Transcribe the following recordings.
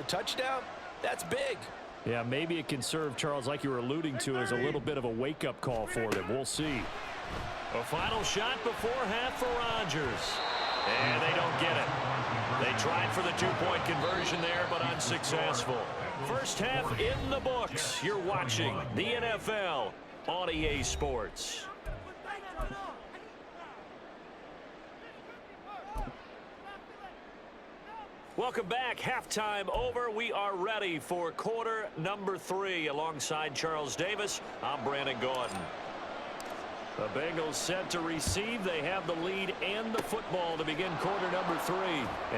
touchdown, that's big. Yeah, maybe it can serve, Charles, like you were alluding to, as a little bit of a wake-up call for them. We'll see. A final shot before half for Rodgers. And they don't get it. They tried for the two-point conversion there, but unsuccessful. First half in the books. You're watching the NFL on EA Sports. Welcome back. Halftime over. We are ready for quarter number 3. Alongside Charles Davis, I'm Brandon Gordon. The Bengals set to receive. They have the lead and the football to begin quarter number 3.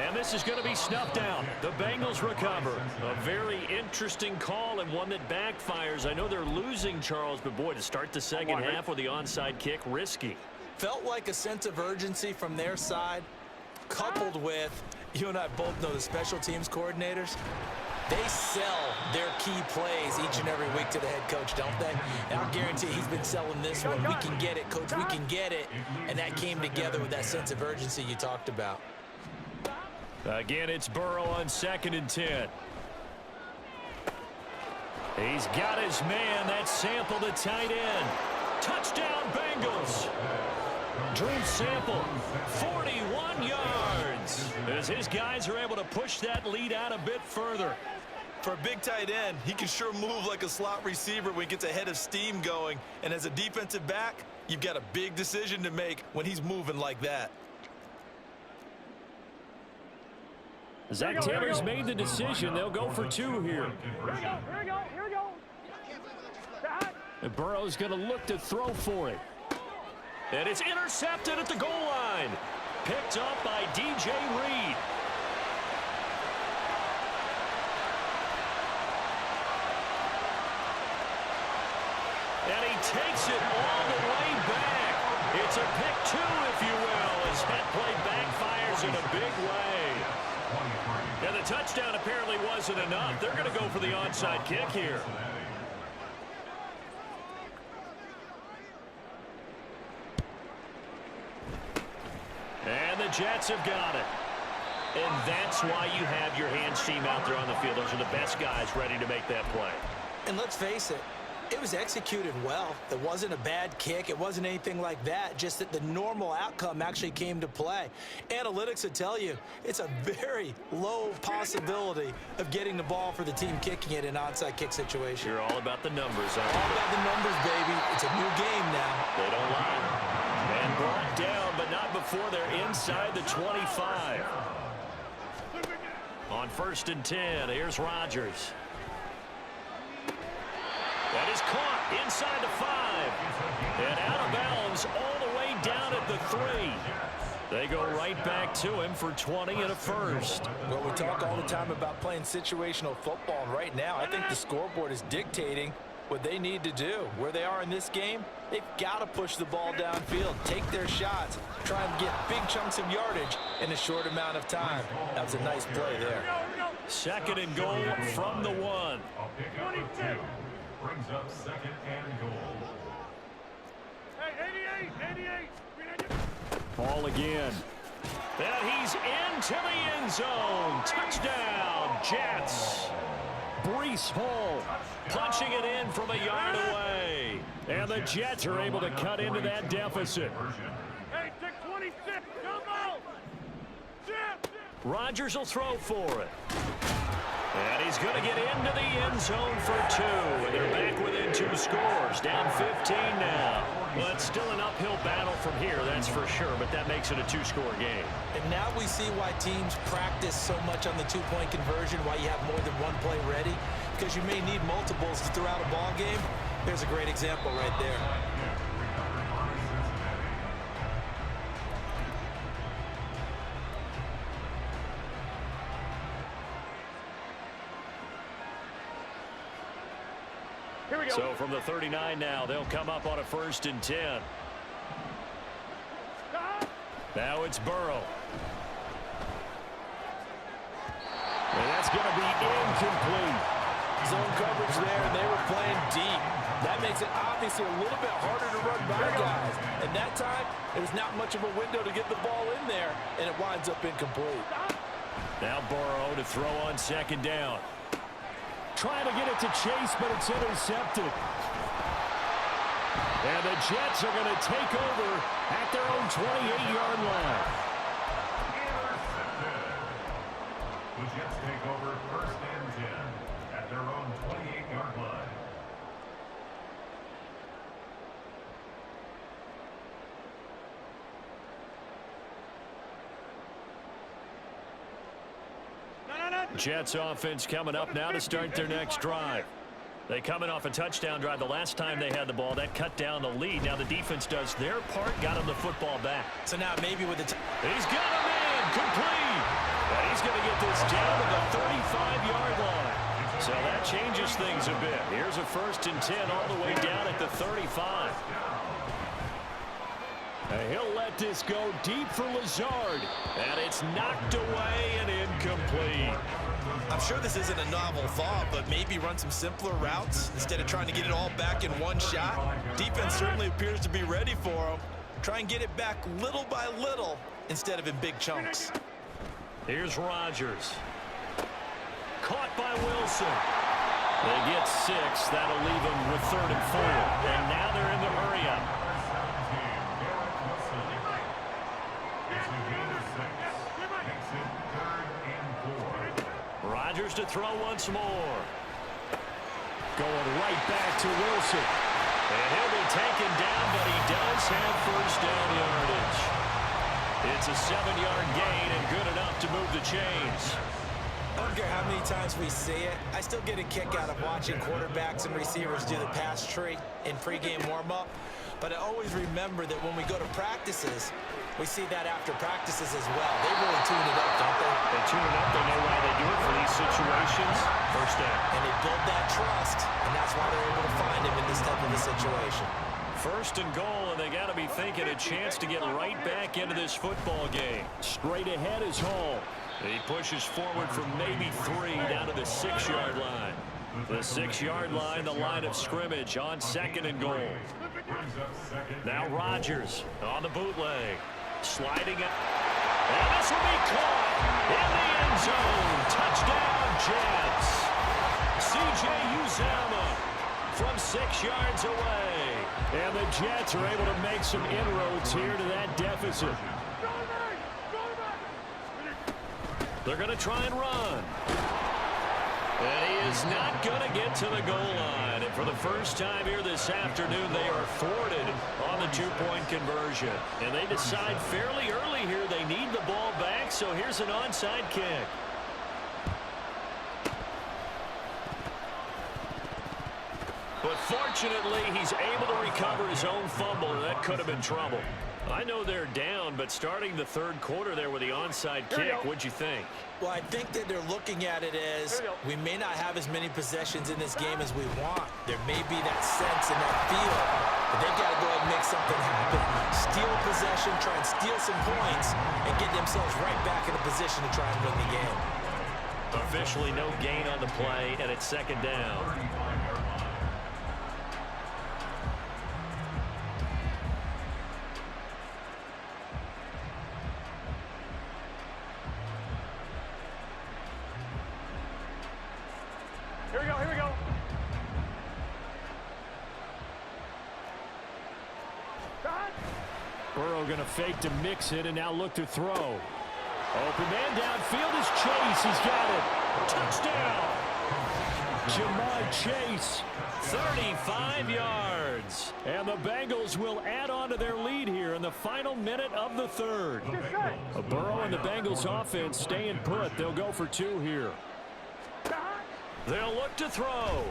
And this is going to be snuffed out. The Bengals recover. A very interesting call and one that backfires. I know they're losing, Charles, but boy, to start the second half with the onside kick, risky. Felt like a sense of urgency from their side, coupled with, you and I both know the special teams coordinators, they sell their key plays each and every week to the head coach, don't they? And I'll guarantee he's been selling this one. We can get it, coach, we can get it. And that came together with that sense of urgency you talked about. Again, it's Burrow on 2nd and 10. He's got his man. That's Sample, the tight end. Touchdown, Bengals. Drew Sample, 41 yards. As his guys are able to push that lead out a bit further. For a big tight end, he can sure move like a slot receiver when he gets a head of steam going. And as a defensive back, you've got a big decision to make when he's moving like that. Zach Taylor's made the decision. They'll go for 2 here. Here we go. And Burrow's going to look to throw for it. And it's intercepted at the goal line. Picked up by DJ Reed. And he takes it all the way back. It's a pick 2, if you will, as that play backfires in a big way. And the touchdown apparently wasn't enough. They're going to go for the onside kick here. And the Jets have got it. And that's why you have your hands team out there on the field. Those are the best guys ready to make that play. And let's face it, it was executed well. It wasn't a bad kick. It wasn't anything like that. Just that the normal outcome actually came to play. Analytics would tell you it's a very low possibility of getting the ball for the team kicking it in an onside kick situation. You're all about the numbers, aren't you? All about the numbers, baby. It's a new game now. They don't lie. And brought down, but not before they're inside the 25. On 1st and 10, here's Rodgers. That is caught inside the 5. And out of bounds all the way down at the 3. They go right back to him for 20 and a first. Well, we talk all the time about playing situational football, and right now I think the scoreboard is dictating what they need to do. Where they are in this game, they've got to push the ball downfield, take their shots, try and get big chunks of yardage in a short amount of time. That was a nice play there. 2nd and goal from the 1. 22. Brings up 2nd and goal. Hey, 88. Ball again. And he's into the end zone. Touchdown, Jets. Breece Hall punching it in from a yard away. And the Jets are able to cut into that deficit. Hey, 26. Come on. Rodgers will throw for it. And he's going to get into the end zone for 2. And they're back within 2 scores. Down 15 now. Well, it's still an uphill battle from here, that's for sure, but that makes it a 2-score game. And now we see why teams practice so much on the 2-point conversion, why you have more than one play ready, because you may need multiples throughout a ball game. There's a great example right there. Here we go. So from the 39 now, they'll come up on a 1st and 10. Now it's Burrow. And that's going to be incomplete. Zone coverage there, and they were playing deep. That makes it obviously a little bit harder to run by guys. And that time, it was not much of a window to get the ball in there, and it winds up incomplete. Now Burrow to throw on second down. Trying to get it to Chase, but it's intercepted. And the Jets are going to take over at their own 28-yard line. The Jets take over first and 10 at their own 28-yard line. Jets offense coming up now to start their next drive. They coming off a touchdown drive the last time they had the ball. That cut down the lead. Now the defense does their part, got him the football back. So now maybe with the... He's got a man, complete. And he's going to get this down to the 35-yard line. So that changes things a bit. Here's a 1st and 10 all the way down at the 35. And he'll let this go deep for Lazard. And it's knocked away and incomplete. I'm sure this isn't a novel thought, but maybe run some simpler routes instead of trying to get it all back in one shot. Defense certainly appears to be ready for him. Try and get it back little by little instead of in big chunks. Here's Rodgers. Caught by Wilson. They get 6. That'll leave them with 3rd and 4. And now they're in the hurry-up. Rodgers to throw once more. Going right back to Wilson. And he'll be taken down, but he does have first down yardage. It's a 7-yard gain and good enough to move the chains. I don't care how many times we see it. I still get a kick out of watching quarterbacks and receivers do the pass tree in pregame warm-up. But I always remember that when we go to practices, we see that after practices as well. They really tune it up, don't they? They tune it up. They know why they do it for these situations. First down. And they build that trust, and that's why they're able to find him in this type of a situation. 1st and goal, and they got to be thinking a chance to get right back into this football game. Straight ahead is Hall. He pushes forward from maybe 3 down to the 6-yard line. The 6-yard line, the line of scrimmage on 2nd and goal. Now Rodgers on the bootleg. Sliding up. And this will be caught in the end zone. Touchdown, Jets. C.J. Uzomah from 6 yards away. And the Jets are able to make some inroads here to that deficit. They're going to try and run. And he is not going to get to the goal line. And for the first time here this afternoon, they are thwarted on the 2-point conversion. And they decide fairly early here they need the ball back, so here's an onside kick. But fortunately, he's able to recover his own fumble, and that could have been trouble. I know they're down, but starting the 3rd quarter there with the onside kick, what'd you think? Well, I think that they're looking at it as we may not have as many possessions in this game as we want. There may be that sense and that feel, but they've got to go ahead and make something happen. Steal possession, try and steal some points, and get themselves right back in a position to try and win the game. Officially no gain on the play, and it's 2nd down. Here we go. Burrow going to fake to mix it and now look to throw. Open man downfield is Chase. He's got it. Touchdown. Jamar Chase. 35 yards. And the Bengals will add on to their lead here in the final minute of the 3rd. Burrow and the Bengals offense staying put. They'll go for 2 here. They'll look to throw.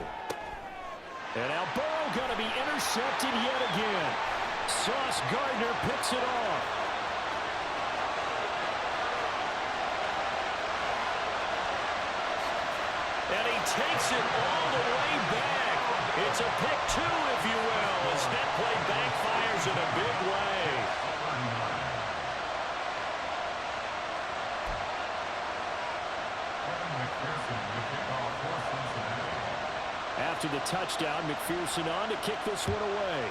And now Burrow going to be intercepted yet again. Sauce Gardner picks it off. And he takes it all the way back. It's a pick 2, if you will, as that play backfires in a big way. After the touchdown, McPherson on to kick this one away.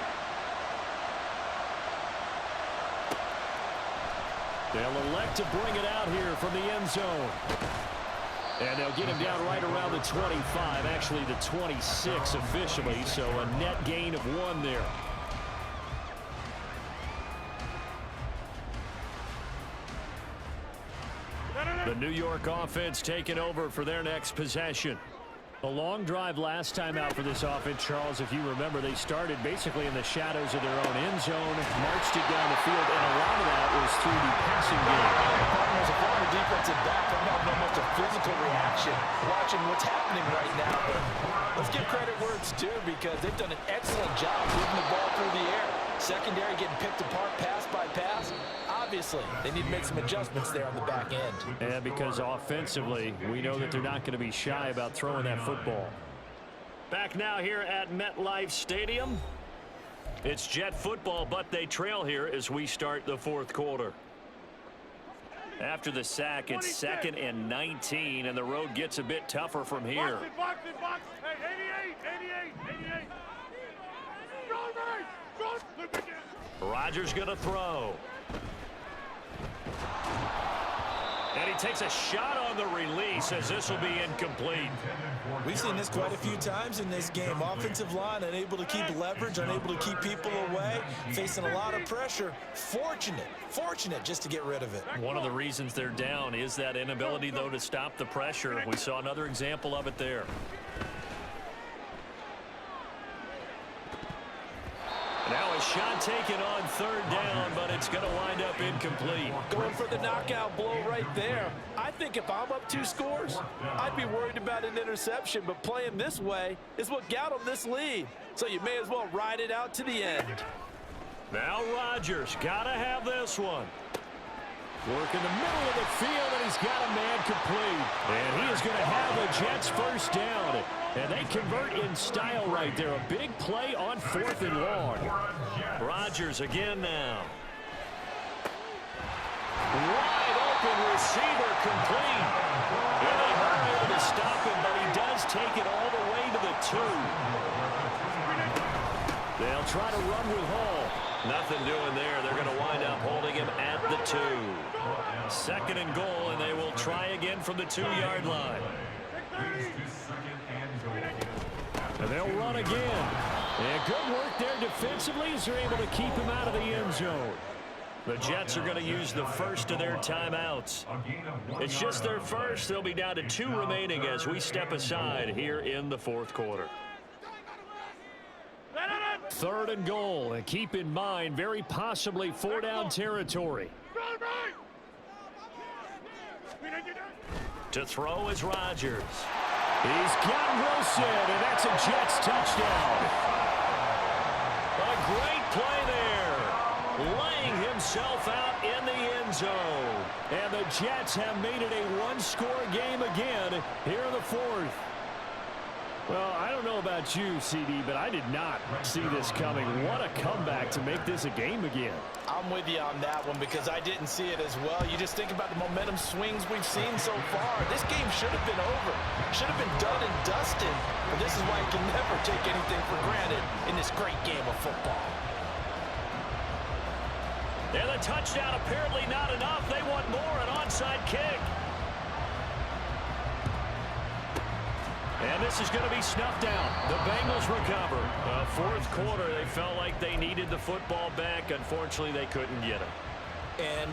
They'll elect to bring it out here from the end zone. And they'll get him down right around the 25, actually the 26 officially, so a net gain of 1 there. The New York offense taking over for their next possession. A long drive last time out for this offense, Charles. If you remember, they started basically in the shadows of their own end zone, marched it down the field, and a lot of that was through the passing game. As a former defensive back, I'm not know much of physical reaction watching what's happening right now. But let's give credit where it's due because they've done an excellent job moving the ball through the air. Secondary getting picked apart pass by pass. Obviously, they need to make some adjustments there on the back end. And because offensively, we know that they're not going to be shy about throwing that football. Back now here at MetLife Stadium. It's Jet football, but they trail here as we start the fourth quarter. After the sack, it's 2nd and 19, and the road gets a bit tougher from here. Box it. Hey, 88. Rodgers going to throw. And he takes a shot on the release as this will be incomplete. We've seen this quite a few times in this game. Offensive line unable to keep leverage, unable to keep people away, facing a lot of pressure. Fortunate just to get rid of it. One of the reasons they're down is that inability, though, to stop the pressure. We saw another example of it there. Now a shot taken on 3rd down, but it's going to wind up incomplete. Going for the knockout blow right there. I think if I'm up 2 scores, I'd be worried about an interception, but playing this way is what got them this lead. So you may as well ride it out to the end. Now Rodgers got to have this one. Work in the middle of the field, and he's got a man complete. And he is going to have a Jets first down. And they convert in style right there. A big play on 4th and long. Rodgers again now. Wide open receiver complete. And they weren't able to stop him, but he does take it all the way to the 2. They'll try to run with Hall. Nothing doing there. They're going to wind up holding him at the 2. 2nd and goal, and they will try again from the 2-yard line. And they'll run again. And good work there defensively as they're able to keep him out of the end zone. The Jets are going to use the first of their timeouts. It's just their first. They'll be down to 2 remaining as we step aside here in the fourth quarter. 3rd and goal. And keep in mind, very possibly 4-down territory. To throw is Rodgers. He's got Wilson, and that's a Jets touchdown. A great play there. Laying himself out in the end zone. And the Jets have made it a 1-score game again here in the 4th. Well, I don't know about you, CD, but I did not see this coming. What a comeback to make this a game again. I'm with you on that one because I didn't see it as well. You just think about the momentum swings we've seen so far. This game should have been over. Should have been done and dusted. But this is why you can never take anything for granted in this great game of football. And the touchdown apparently not enough. They want more, an onside kick. And this is going to be snuffed out. The Bengals recover. Fourth quarter, they felt like they needed the football back. Unfortunately, they couldn't get it. And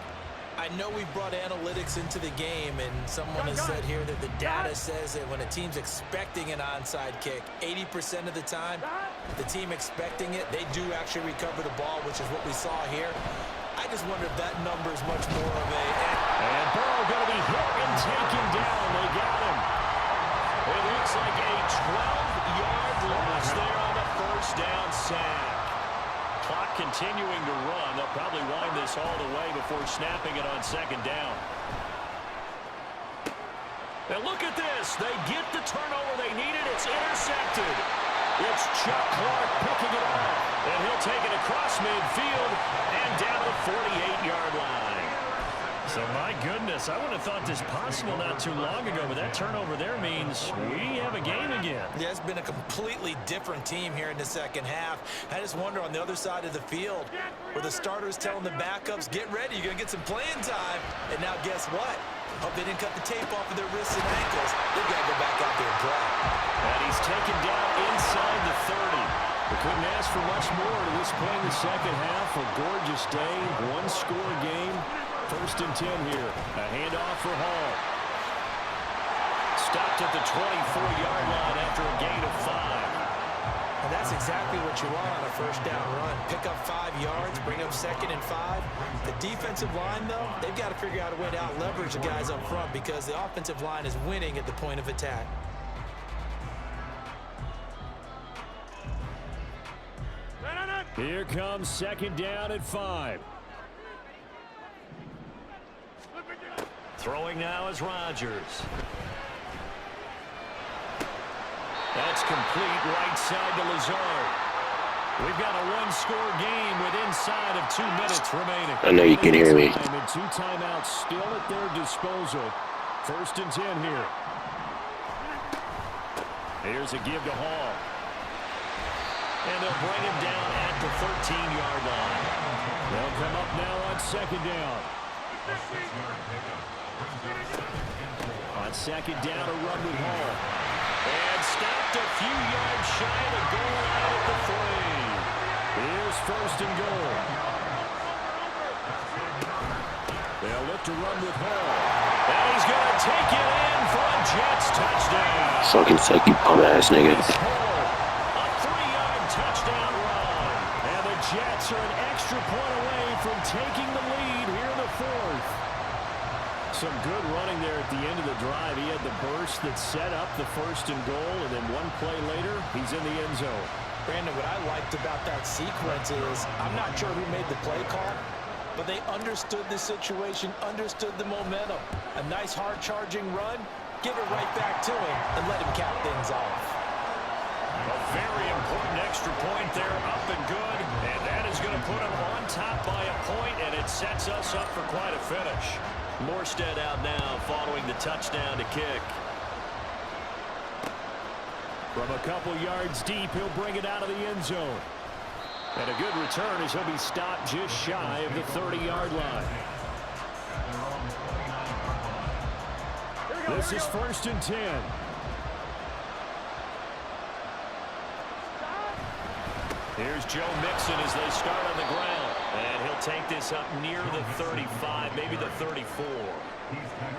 I know we brought analytics into the game, and someone has said here that the data says that when a team's expecting an onside kick, 80% of the time, the team expecting it, they do actually recover the ball, which is what we saw here. I just wonder if that number is much more of a... And Burrow going to be hit and taken down. They got him. It looks like a 12-yard loss there on the first down sack. Clock continuing to run. They'll probably wind this all the way before snapping it on 2nd down. And look at this. They get the turnover they needed. It's intercepted. It's Chuck Clark picking it off. And he'll take it across midfield and down the 48-yard line. So, my goodness, I wouldn't have thought this possible not too long ago, but that turnover there means we have a game again. Yeah, it's been a completely different team here in the second half. I just wonder on the other side of the field where the starters telling the backups, get ready, you're going to get some playing time. And now guess what? Hope they didn't cut the tape off of their wrists and ankles. They've got to go back out there and play. And he's taken down inside the 30. We couldn't ask for much more to this play in the second half. A gorgeous day, one-score game. 1st and 10 here. A handoff for Hall. Stopped at the 24-yard line after a gain of 5. And that's exactly what you want on a first down run. Pick up 5 yards, bring up 2nd and 5. The defensive line, though, they've got to figure out a way to out-leverage the guys up front because the offensive line is winning at the point of attack. Here comes 2nd down at 5. Throwing now is Rodgers. That's complete right side to Lazard. We've got a one-score game with inside of 2 minutes remaining. I know you can hear me. And 2 timeouts still at their disposal. 1st and 10 here. Here's a give to Hall. And they'll bring him down at the 13-yard line. They'll come up now on 2nd down. On 2nd down, a run with Hall. And stopped a few yards shy of the goal line at the 3. Here's 1st and goal. They'll look to run with Hall. And he's going to take it in for a Jets touchdown. Fucking suck, you bum-ass nigga. A 3-yard touchdown run. And the Jets are an extra point away from taking the lead here in the 4th. Some good running there at the end of the drive. He had the burst that set up the 1st and goal, and then one play later, he's in the end zone. Brandon, what I liked about that sequence is I'm not sure who made the play call, but they understood the situation, understood the momentum. A nice hard-charging run, give it right back to him, and let him cap things off. A very important extra point there, up and good. And that is going to put him on top by a point, and it sets us up for quite a finish. Morstead out now following the touchdown to kick. From a couple yards deep, he'll bring it out of the end zone. And a good return as he'll be stopped just shy of the 30-yard line. This is 1st and 10. Here's Joe Mixon as they start on the ground. And he'll take this up near the 35, maybe the 34.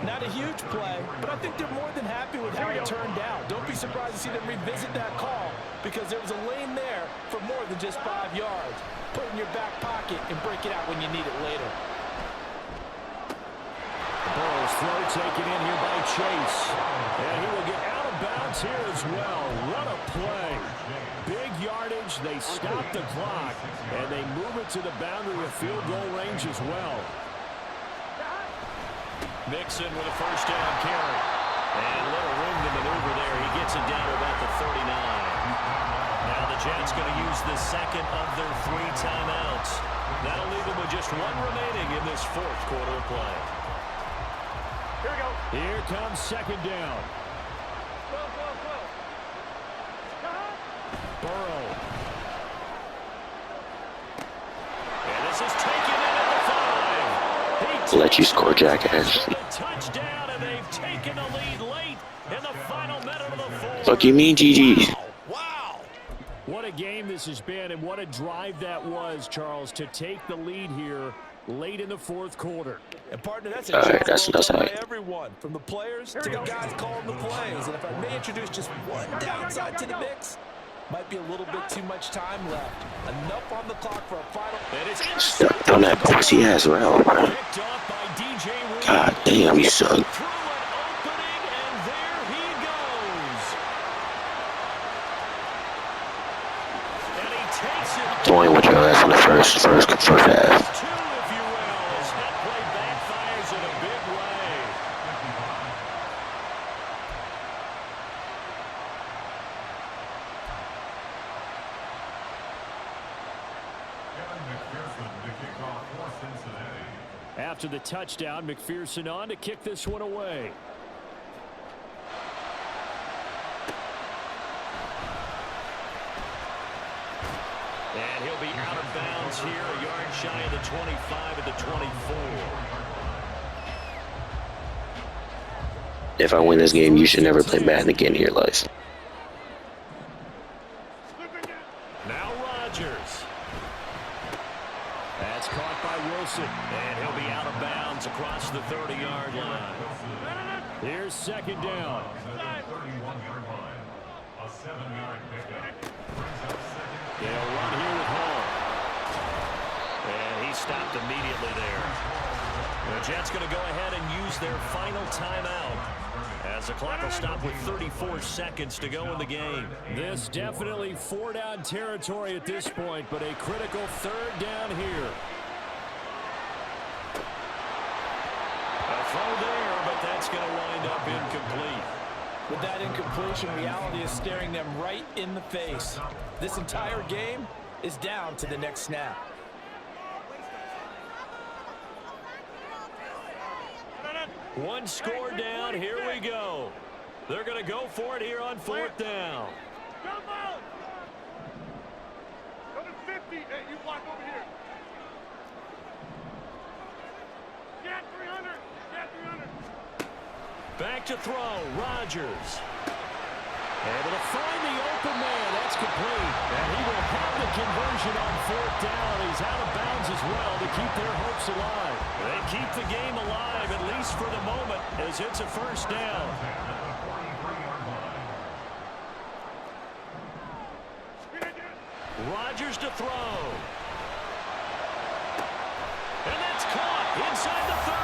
Not a huge play, but I think they're more than happy with how it turned out. Don't be surprised to see them revisit that call because there was a lane there for more than just 5 yards. Put it in your back pocket and break it out when you need it later. Burrow's throw taken in here by Chase. And he will get out of bounds here as well. What a play. Big yardage. They stop the clock, and they move it to the boundary of field goal range as well. Mixon with a 1st down carry. And little room to maneuver there. He gets it down to about the 39. Now the Jets going to use the 2nd of their 3 timeouts. That'll leave them with just 1 remaining in this 4th quarter of play. Here we go. Here comes 2nd down. Burrow. And this is taken in at the 5. Let you score, jackass. Touchdown, and they've taken the lead late in the final minute of the 4th. Fuck you mean, GG? Wow. What a game this has been, and what a drive that was, Charles, to take the lead here late in the 4th quarter. And partner, that's a All right, job that's well done all by right. everyone, from the players to the guys calling the plays. And if I may introduce just one downside to the mix, might be a little bit too much time left. Enough on the clock for a final. Stuck on that pussy ass route, bro. God damn, you suck. Throwing with your ass in the first half. After the touchdown, McPherson on to kick this one away. And he'll be out of bounds here, a yard shy of the 25 at the 24. If I win this game, you should never play Madden again in your life. Now Rodgers. That's caught by Wilson. And he'll be out of bounds across the 30-yard line. Here's second down. 31-yard line. A 7-yard pickup. Brings up second. They'll run here with Hall. And he stopped immediately there. The Jets going to go ahead and use their final timeout as the clock will stop with 34 seconds to go in the game. This definitely 4-down territory at this point, but a critical third down here. A throw there, but that's going to wind up incomplete. With that incompletion, reality is staring them right in the face. This entire game is down to the next snap. One score down, here we go. They're going to go for it here on fourth down. Come on! Go to 50. Hey, you block over here. Get 300. Get 300. Back to throw, Rodgers. Able to find the open man. That's complete. And he will have the conversion on fourth down. He's out of bounds as well to keep their hopes alive. They keep the game alive, at least for the moment, as it's a first down. Rodgers to throw. And that's caught inside the 30.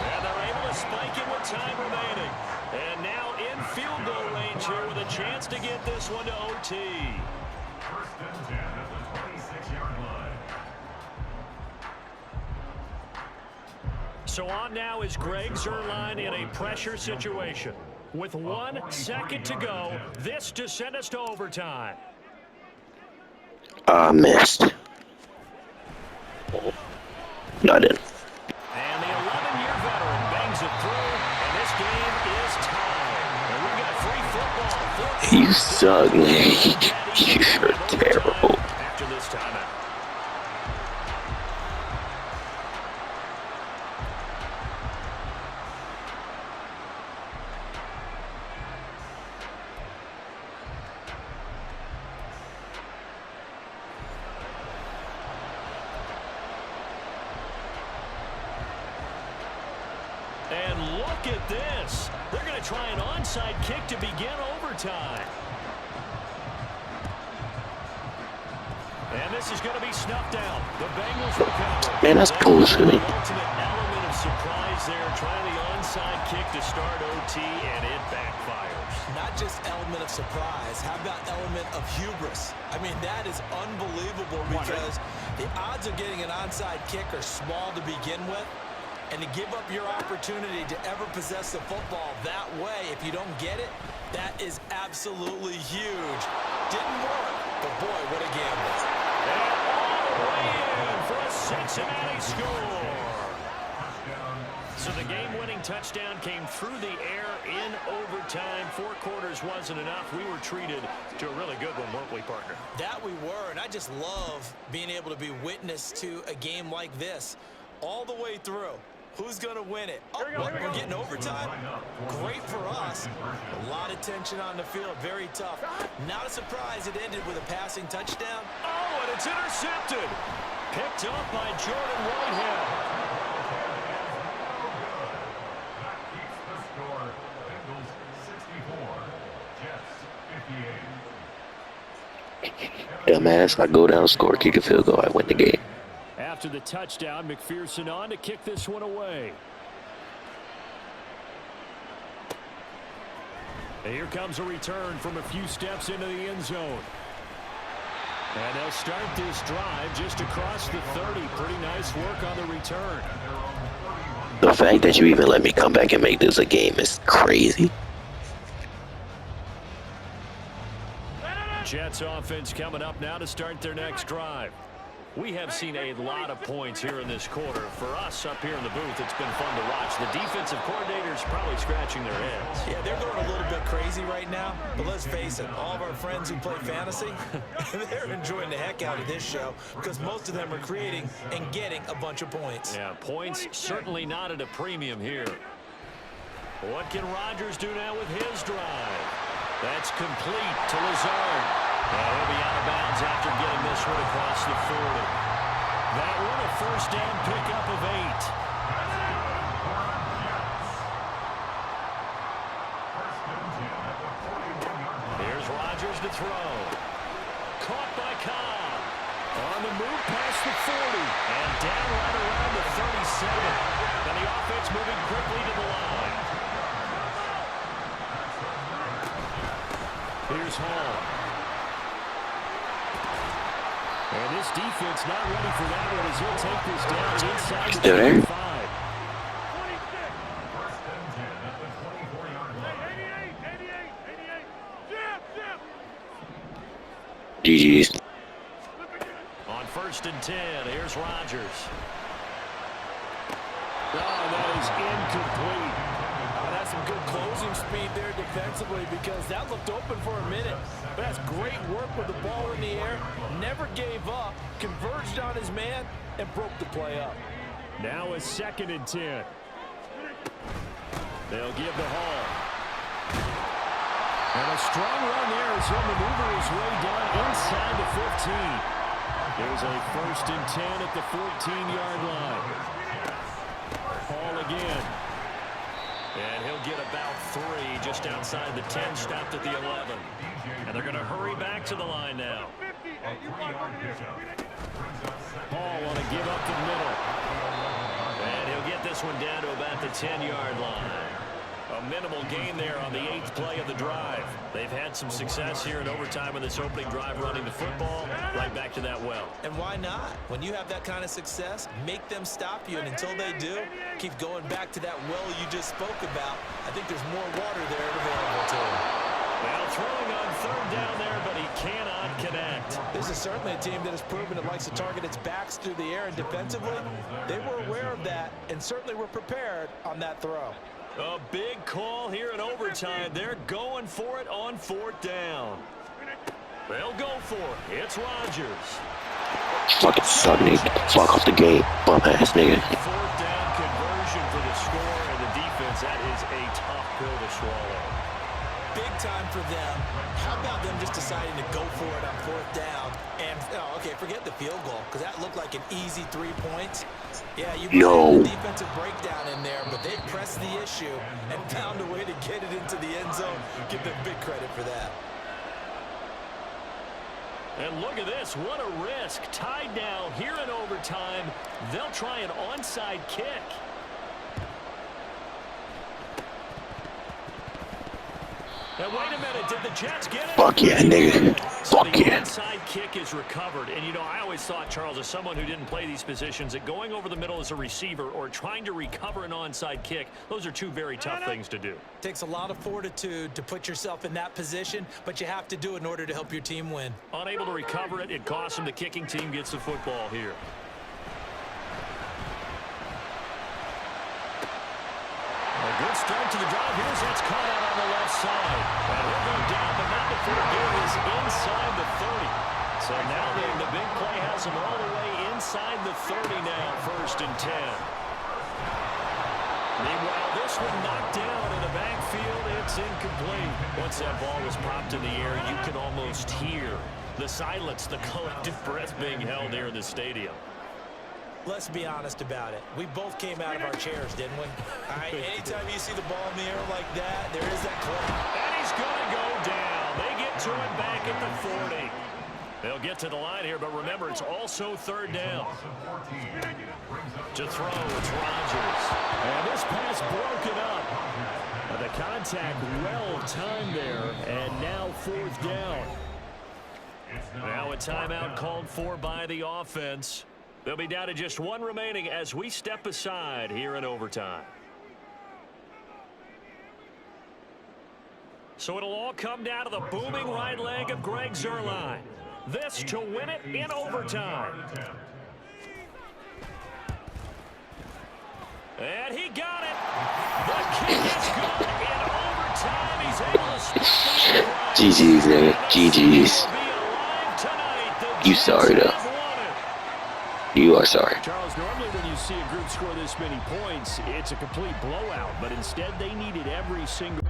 And they're able to spike it with time remaining. And now in field goal range here with a chance to get this one to OT. First and 10 at the 26-yard line. So on now is Greg Zuerlein in a pressure situation. With 1 second to go, this to send us to overtime. Missed. No, I didn't. And the 11-year veteran bangs it through, and this game is tied. And we've got free football. You suck, man. You're terrible. After this timeout. And look at this. They're going to try an onside kick to begin overtime. And this is going to be snuffed out. The Bengals recover. Man, that's bullshit. The ultimate element of surprise there, trying the onside kick to start OT, and it backfires. Not just element of surprise. How about element of hubris? I mean, that is unbelievable because the odds of getting an onside kick are small to begin with. And to give up your opportunity to ever possess the football that way, if you don't get it, that is absolutely huge. Didn't work, but boy, what a gamble. And all the way in for a Cincinnati score. So the game-winning touchdown came through the air in overtime. 4 quarters wasn't enough. We were treated to a really good one, weren't we, partner? That we were, and I just love being able to be witness to a game like this all the way through. Who's going to win it? Oh, we're getting overtime. Great for us. A lot of tension on the field. Very tough. Not a surprise it ended with a passing touchdown. Oh, and it's intercepted. Picked up by Jordan Whitehead. That keeps the score. Bengals 64. Jets 58. Dumbass, I go down, score, kick a field goal, I win the game. After the touchdown, McPherson on to kick this one away. And here comes a return from a few steps into the end zone. And they'll start this drive just across the 30. Pretty nice work on the return. The fact that you even let me come back and make this a game is crazy. Jets offense coming up now to start their next drive. We have seen a lot of points here in this quarter. For us up here in the booth, it's been fun to watch. The defensive coordinators probably scratching their heads. Yeah, they're going a little bit crazy right now. But let's face it, all of our friends who play fantasy, they're enjoying the heck out of this show because most of them are creating and getting a bunch of points. Yeah, points certainly not at a premium here. What can Rodgers do now with his drive? That's complete to Lazard. He'll be out of bounds after getting this one across the 40. That one a first down pickup of 8. Here's Rodgers to throw. Caught by Cobb. On the move past the 40. And down right around the 37. And the offense moving quickly to the line. Here's Hall. And this defense not ready for that one as he'll take this down inside the 25. 26. 88. GG's. On 1st and 10, here's Rodgers. Oh, that is incomplete. That's some good closing speed there defensively because that looked open for a minute. But that's great work with the ball in the air. Never gave up, converged on his man, and broke the play up. Now a 2nd and 10. They'll give the Hall. And a strong run there as he'll maneuver his way down inside the 15. There's a 1st and 10 at the 14-yard line. Hall again. And he'll get about 3 just outside the 10, stopped at the 11. And they're going to hurry back to the line now. Hall want to give up the middle. And he'll get this one down to about the 10-yard line. A minimal gain there on the 8th play of the drive. They've had some success here in overtime in this opening drive running the football. Right back to that well. And why not? When you have that kind of success, make them stop you. And until they do, keep going back to that well you just spoke about. I think there's more water there available to him. Well, throwing on 3rd down there, but he cannot connect. This is certainly a team that has proven it likes to target its backs through the air, and defensively, they were aware of that and certainly were prepared on that throw. A big call here in overtime. They're going for it on 4th down. They'll go for it. It's Rodgers. Fucking suck, nigga. Fuck off the game. Bum ass nigga. 4th down conversion for the score and the defense. That is a tough pill to swallow. Big time for them. How about them just deciding to go for it on 4th down? And, oh, okay, forget the field goal, because that looked like an easy 3 points. Yeah, you put a defensive breakdown in there, but they pressed the issue and found a way to get it into the end zone. Give them big credit for that. And look at this. What a risk. Tied now here in overtime. They'll try an onside kick. Now, wait a minute. Did the Jets get it? Fuck yeah, nigga. So Fuck the yeah. onside kick is recovered. And, you know, I always thought, Charles, as someone who didn't play these positions, that going over the middle as a receiver or trying to recover an onside kick, those are 2 very tough things to do. Takes a lot of fortitude to put yourself in that position, but you have to do it in order to help your team win. Unable to recover it, it costs them. The kicking team gets the football here. A good start to the drive. Here's that's caught out on the left side. And he'll go down, but not before Gary is inside the 30. So now the big play has him all the way inside the 30 now, 1st and 10. Meanwhile, this one knocked down in the backfield. It's incomplete. Once that ball was popped in the air, you can almost hear the silence, the collective breath being held here in the stadium. Let's be honest about it. We both came out of our chairs, didn't we? All right, anytime you see the ball in the air like that, there is that clip. And he's going to go down. They get to him back at the 40. They'll get to the line here, but remember, it's also 3rd down. To throw, it's Rodgers. And this pass broken up. The contact well timed there, and now 4th down. Now a timeout called for by the offense. They'll be down to just 1 remaining as we step aside here in overtime. So it'll all come down to the booming right leg of Greg Zuerlein. This to win it in overtime. And he got it. The kick is good in overtime. He's able to split the lead. GG's, nigga. GG's. You sorry, though. You are sorry. Charles, normally when you see a group score this many points, it's a complete blowout. But instead, they needed every single...